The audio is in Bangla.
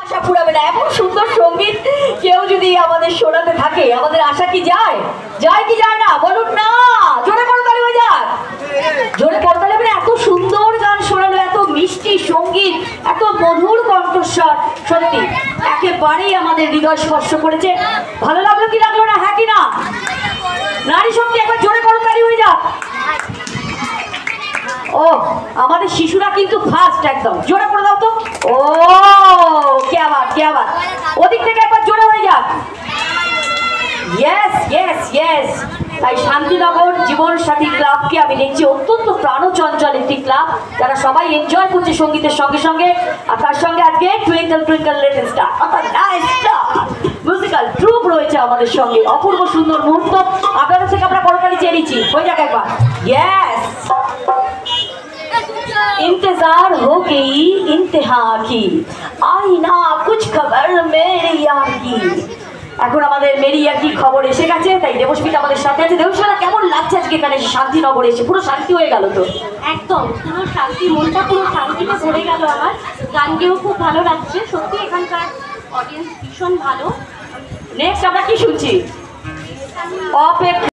আশা পুরাবে না। এমন সুন্দর সঙ্গীত কেউ যদি আমাদের শোনাতে থাকে, আমাদের আশা কি যায়? যায় কি যায় না? বলুন না, জোরে করতালি হয়ে যাক, জোরে করতালি। মানে এত সুন্দর গান শোনালো, এত মিষ্টি সঙ্গীত, এত মধুর কণ্ঠস্বর, সত্যি একেবারেই আমাদের হৃদয় স্পর্শ করেছে। ভালো লাগলো কি লাগলো না? হ্যাঁ কি না? নারী শক্তি, একবার জোরে করতালি হয়ে যাক। ও আমাদের শিশুরা কিন্তু ফার্স্ট, একদম জোরে করে দাও তো। ও কে আবার কে আবার ওদিক থেকে একবার জোরে হয়ে যাক। Yes yes yes. তাই শান্তিনগর জীবন সাথী ক্লাবকে আমি দেখছি অত্যন্ত প্রাণচঞ্চল একটি ক্লাব, যারা সবাই এনজয় করছে সঙ্গীতের সঙ্গে সঙ্গে। আর তার সঙ্গে আজকে টুইঙ্কল টুইঙ্কল লিটল স্টার অর্থাৎ নাইস স্টার মিউজিক্যাল ট্রুপ রয়েছে আমাদের সঙ্গে। অপূর্ব সুন্দর মুহূর্ত আপনাদের থেকে আমরা করতালি চেয়ে নিচ্ছি। হয়ে যাক একবার। ইয়েস। इंतजार हो गई इंतहा की, आई ना कुछ खबर मेरे यार की। এখন আমাদের মেরিয়া কি খবর এসে গেছে, তাই দেবস্মিতা আমাদের সাথে আছে। দেবস্মিতা কেমন লাগছে আজকে এখানে শান্তিনগরে এসে? পুরো শান্তি হয়ে গেল তো? একদম পুরো শান্তি, মনটা পুরো শান্তিতে ভরে গেল আমার। গান গেয়েও খুব ভালো লাগছে, সত্যি এখানকার অডিয়েন্স ভীষণ ভালো। নেক্সট আমরা কি শুনছি? অপেক্ষা।